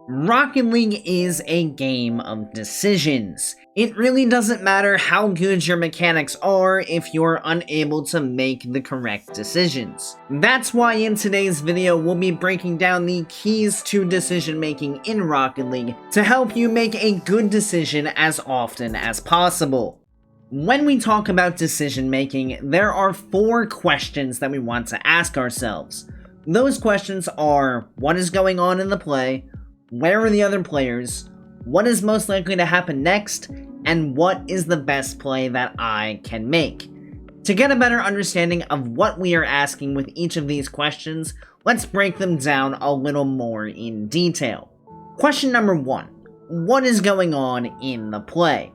Rocket League is a game of decisions. It really doesn't matter how good your mechanics are if you're unable to make the correct decisions. That's why in today's video we'll be breaking down the keys to decision making in Rocket League to help you make a good decision as often as possible. When we talk about decision making, there are 4 questions that we want to ask ourselves. Those questions are: what is going on in the play? Where are the other players? What is most likely to happen next? And what is the best play that I can make? To get a better understanding of what we are asking with each of these questions, let's break them down a little more in detail. Question number 1. What is going on in the play?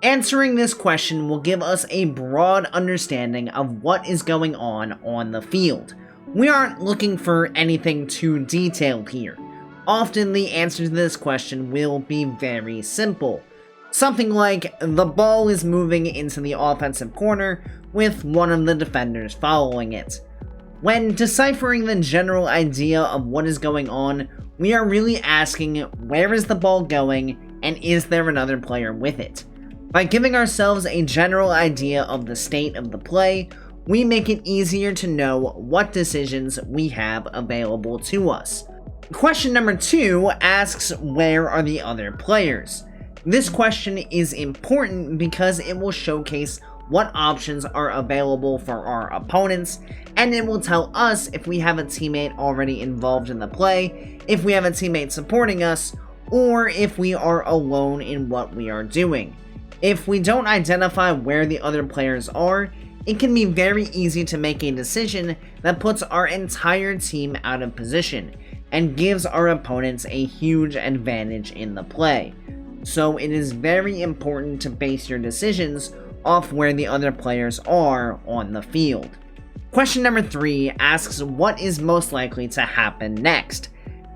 Answering this question will give us a broad understanding of what is going on the field. We aren't looking for anything too detailed here. Often the answer to this question will be very simple. Something like, the ball is moving into the offensive corner with one of the defenders following it. When deciphering the general idea of what is going on, we are really asking, where is the ball going and is there another player with it? By giving ourselves a general idea of the state of the play, we make it easier to know what decisions we have available to us. Question number 2 asks, where are the other players? This question is important because it will showcase what options are available for our opponents, and it will tell us if we have a teammate already involved in the play, if we have a teammate supporting us, or if we are alone in what we are doing. If we don't identify where the other players are, it can be very easy to make a decision that puts our entire team out of position and gives our opponents a huge advantage in the play. So it is very important to base your decisions off where the other players are on the field. Question number 3 asks, what is most likely to happen next?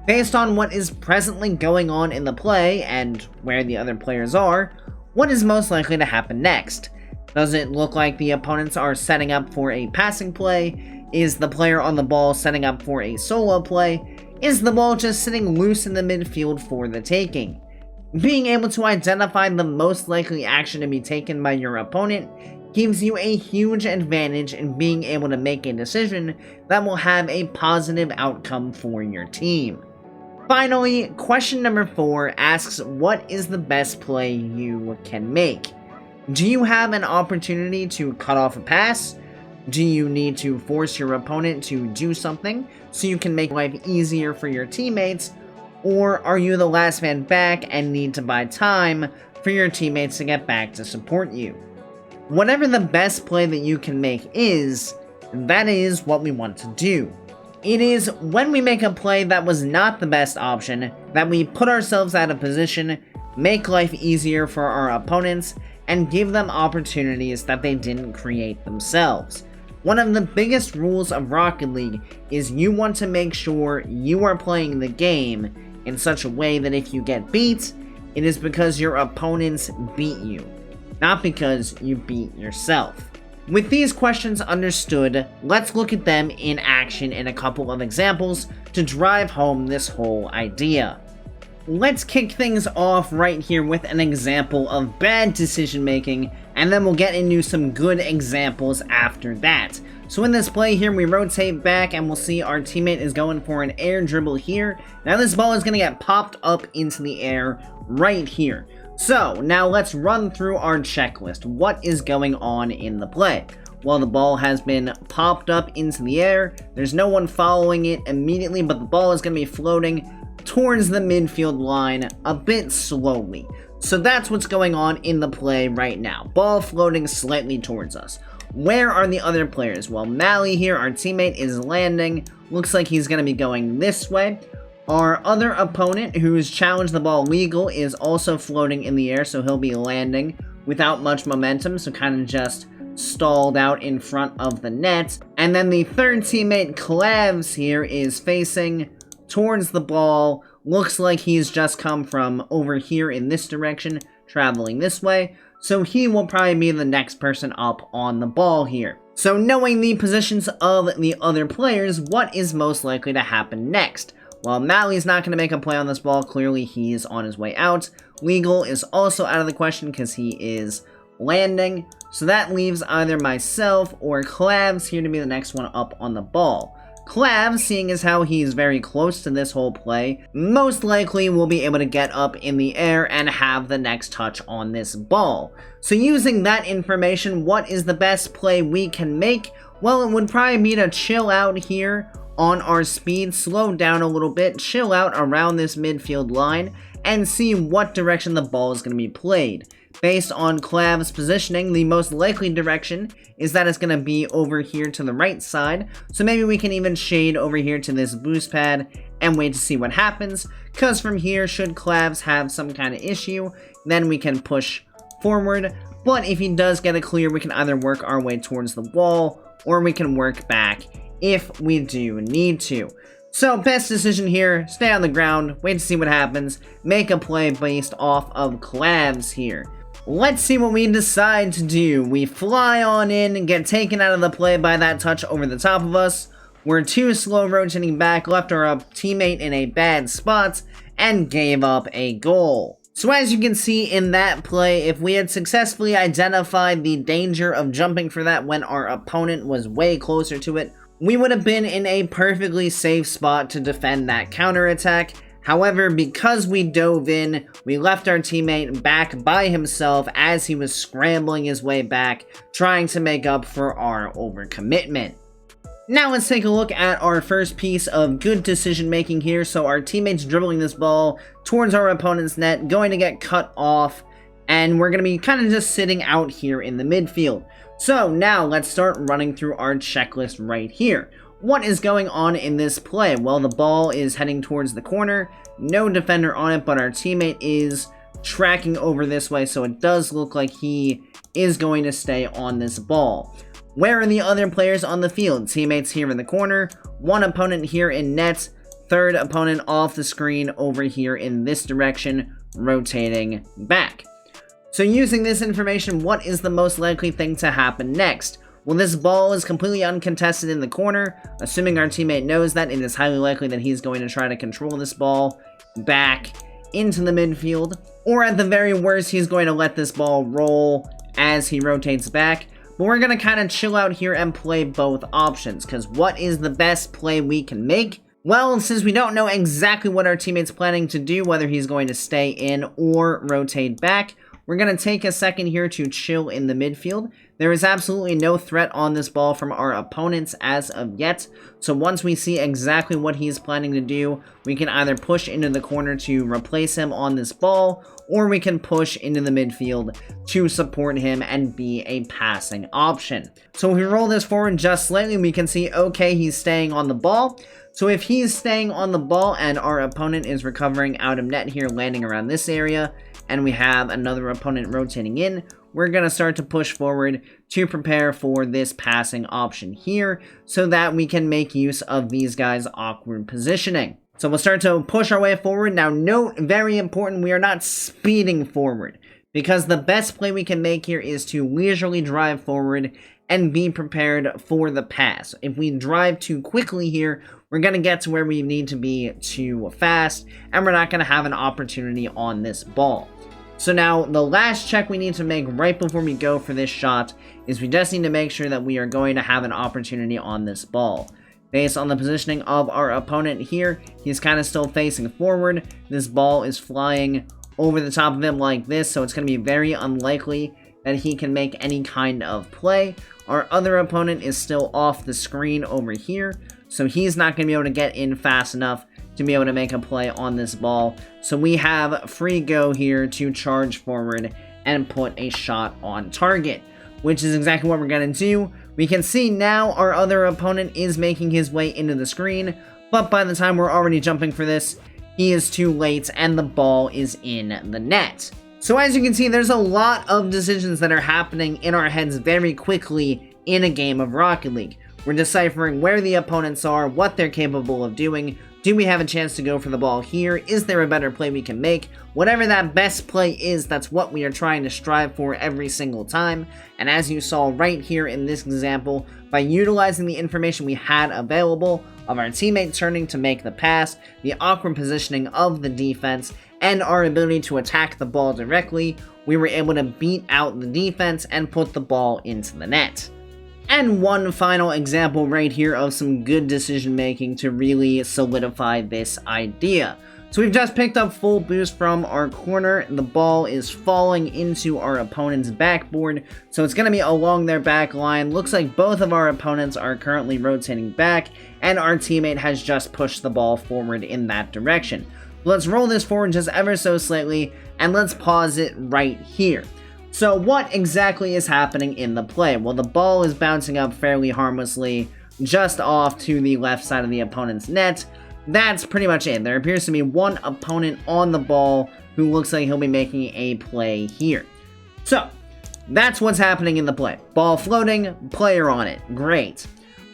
Based on what is presently going on in the play and where the other players are, what is most likely to happen next? Does it look like the opponents are setting up for a passing play? Is the player on the ball setting up for a solo play? Is the ball just sitting loose in the midfield for the taking? Being able to identify the most likely action to be taken by your opponent gives you a huge advantage in being able to make a decision that will have a positive outcome for your team. Finally, question number 4 asks, what is the best play you can make? Do you have an opportunity to cut off a pass? Do you need to force your opponent to do something so you can make life easier for your teammates? Or are you the last man back and need to buy time for your teammates to get back to support you? Whatever the best play that you can make is, that is what we want to do. It is when we make a play that was not the best option that we put ourselves out of position, make life easier for our opponents, and give them opportunities that they didn't create themselves. One of the biggest rules of Rocket League is you want to make sure you are playing the game in such a way that if you get beat, it is because your opponents beat you, not because you beat yourself. With these questions understood, let's look at them in action in a couple of examples to drive home this whole idea. Let's kick things off right here with an example of bad decision making, and then we'll get into some good examples after that. So in this play here, we rotate back and we'll see our teammate is going for an air dribble here. Now this ball is going to get popped up into the air right here. So now let's run through our checklist. What is going on in the play? Well, the ball has been popped up into the air. There's no one following it immediately, but the ball is going to be floating towards the midfield line a bit slowly. So that's what's going on in the play right now. Ball floating slightly towards us. Where are the other players? Well, Mally here, our teammate, is landing. Looks like he's going to be going this way. Our other opponent, who's challenged the ball legal, is also floating in the air, so he'll be landing without much momentum, so kind of just stalled out in front of the net. And then the third teammate, Clavs here, is facing towards the ball. Looks like he's just come from over here in this direction, traveling this way. So he will probably be the next person up on the ball here. So knowing the positions of the other players, what is most likely to happen next? While Mally's not going to make a play on this ball, clearly he's on his way out. Legal is also out of the question because he is landing. So that leaves either myself or Clavs here to be the next one up on the ball. Clavs, seeing as how he's very close to this whole play, most likely will be able to get up in the air and have the next touch on this ball. So using that information, what is the best play we can make? Well, it would probably be to chill out here on our speed, slow down a little bit, chill out around this midfield line, and see what direction the ball is going to be played. Based on Clav's positioning, the most likely direction is that it's going to be over here to the right side, so maybe we can even shade over here to this boost pad and wait to see what happens, because from here, should Clavs have some kind of issue, then we can push forward, but if he does get a clear, we can either work our way towards the wall, or we can work back if we do need to. So, best decision here, stay on the ground, wait to see what happens, make a play based off of Clavs here. Let's see what we decide to do. We fly on in and get taken out of the play by that touch over the top of us. We're too slow rotating back, left our teammate in a bad spot, and gave up a goal. So as you can see in that play, if we had successfully identified the danger of jumping for that when our opponent was way closer to it, we would have been in a perfectly safe spot to defend that counterattack. However, because we dove in, we left our teammate back by himself as he was scrambling his way back, trying to make up for our overcommitment. Now let's take a look at our first piece of good decision making here. So our teammate's dribbling this ball towards our opponent's net, going to get cut off, and we're going to be kind of just sitting out here in the midfield. So now let's start running through our checklist right here. What is going on in this play? Well, the ball is heading towards the corner, no defender on it, but our teammate is tracking over this way, so it does look like he is going to stay on this ball. Where are the other players on the field? Teammates here in the corner, one opponent here in net, third opponent off the screen over here in this direction, rotating back. So using this information, what is the most likely thing to happen next? Well, this ball is completely uncontested in the corner. Assuming our teammate knows that, it is highly likely that he's going to try to control this ball back into the midfield. Or at the very worst, he's going to let this ball roll as he rotates back. But we're going to kind of chill out here and play both options, because what is the best play we can make? Well, since we don't know exactly what our teammate's planning to do, whether he's going to stay in or rotate back, we're going to take a second here to chill in the midfield. There is absolutely no threat on this ball from our opponents as of yet, so once we see exactly what he's planning to do, we can either push into the corner to replace him on this ball, or we can push into the midfield to support him and be a passing option. So if we roll this forward just slightly, we can see, okay, he's staying on the ball. So if he's staying on the ball and our opponent is recovering out of net here, landing around this area, and we have another opponent rotating in, we're going to start to push forward to prepare for this passing option here so that we can make use of these guys' awkward positioning. So we'll start to push our way forward. Now note, very important, we are not speeding forward, because the best play we can make here is to leisurely drive forward and be prepared for the pass. If we drive too quickly here, we're going to get to where we need to be too fast, and we're not going to have an opportunity on this ball. So now, the last check we need to make right before we go for this shot is we just need to make sure that we are going to have an opportunity on this ball. Based on the positioning of our opponent here, he's kind of still facing forward. This ball is flying over the top of him like this, so it's going to be very unlikely that he can make any kind of play. Our other opponent is still off the screen over here, so he's not going to be able to get in fast enough to be able to make a play on this ball. So we have free go here to charge forward and put a shot on target, which is exactly what we're going to do. We can see now our other opponent is making his way into the screen, but by the time we're already jumping for this, he is too late and the ball is in the net. So as you can see, there's a lot of decisions that are happening in our heads very quickly in a game of Rocket League. We're deciphering where the opponents are, what they're capable of doing, Do we have a chance to go for the ball here? Is there a better play we can make? Whatever that best play is, that's what we are trying to strive for every single time. And as you saw right here in this example, by utilizing the information we had available of our teammate turning to make the pass, the awkward positioning of the defense, and our ability to attack the ball directly, we were able to beat out the defense and put the ball into the net. And one final example right here of some good decision making to really solidify this idea. So we've just picked up full boost from our corner. The ball is falling into our opponent's backboard, so it's going to be along their back line. Looks like both of our opponents are currently rotating back, and our teammate has just pushed the ball forward in that direction. Let's roll this forward just ever so slightly, and let's pause it right here. So what exactly is happening in the play? Well, the ball is bouncing up fairly harmlessly, just off to the left side of the opponent's net. That's pretty much it. There appears to be one opponent on the ball who looks like he'll be making a play here. So, that's what's happening in the play. Ball floating, player on it. Great.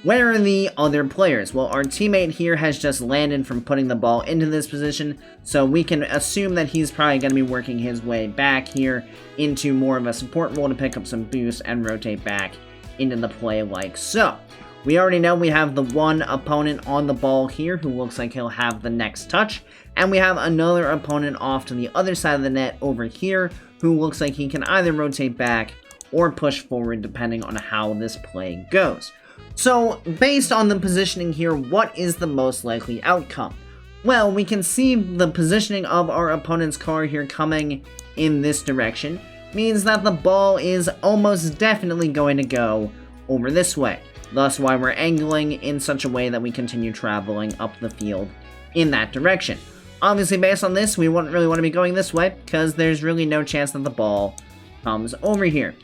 Where are the other players? Well, our teammate here has just landed from putting the ball into this position, so we can assume that he's probably going to be working his way back here into more of a support role to pick up some boost and rotate back into the play like so. We already know we have the one opponent on the ball here who looks like he'll have the next touch, and we have another opponent off to the other side of the net over here who looks like he can either rotate back or push forward depending on how this play goes. So, based on the positioning here, what is the most likely outcome? Well, we can see the positioning of our opponent's car here coming in this direction, means that the ball is almost definitely going to go over this way. Thus why we're angling in such a way that we continue traveling up the field in that direction. Obviously, based on this, we wouldn't really want to be going this way, because there's really no chance that the ball comes over here.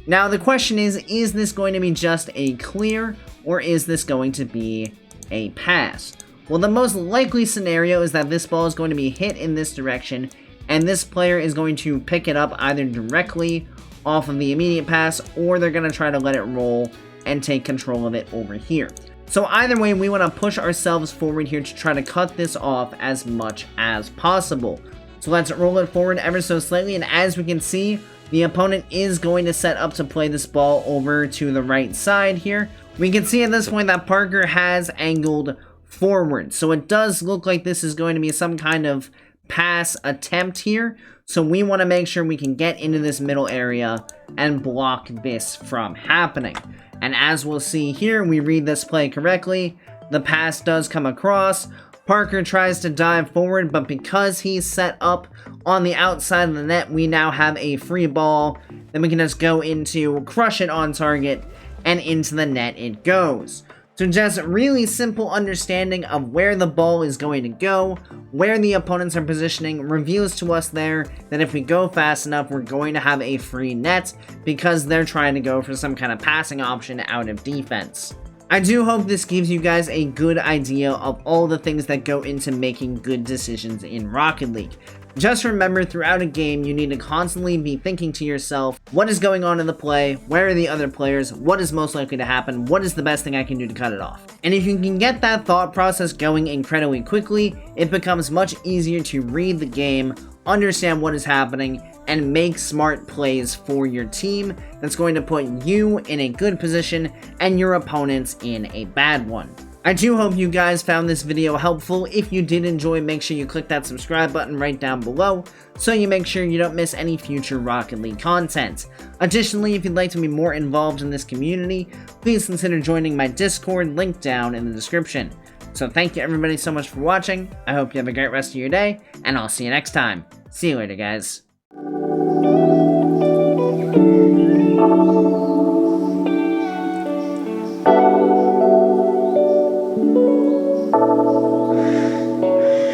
Now, the question is this going to be just a clear, or is this going to be a pass? Well, the most likely scenario is that this ball is going to be hit in this direction, and this player is going to pick it up either directly off of the immediate pass, or they're going to try to let it roll and take control of it over here. So either way, we want to push ourselves forward here to try to cut this off as much as possible. So let's roll it forward ever so slightly, and as we can see, the opponent is going to set up to play this ball over to the right side here. We can see at this point that Parker has angled forward, so it does look like this is going to be some kind of pass attempt here. So we want to make sure we can get into this middle area and block this from happening. And as we'll see here, we read this play correctly. The pass does come across. Parker tries to dive forward, but because he's set up on the outside of the net, we now have a free ball. Then we can just go into crush it on target, and into the net it goes. So just really simple understanding of where the ball is going to go, where the opponents are positioning, reveals to us there that if we go fast enough, we're going to have a free net because they're trying to go for some kind of passing option out of defense. I do hope this gives you guys a good idea of all the things that go into making good decisions in Rocket League. Just remember, throughout a game, you need to constantly be thinking to yourself, what is going on in the play? Where are the other players? What is most likely to happen? What is the best thing I can do to cut it off? And if you can get that thought process going incredibly quickly, it becomes much easier to read the game, understand what is happening, and make smart plays for your team that's going to put you in a good position and your opponents in a bad one. I do hope you guys found this video helpful. If you did enjoy, make sure you click that subscribe button right down below so you make sure you don't miss any future Rocket League content. Additionally, if you'd like to be more involved in this community, please consider joining my Discord, link down in the description. So thank you everybody so much for watching. I hope you have a great rest of your day, and I'll see you next time. See you later, guys.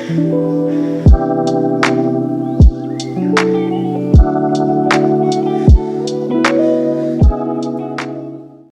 Thank you.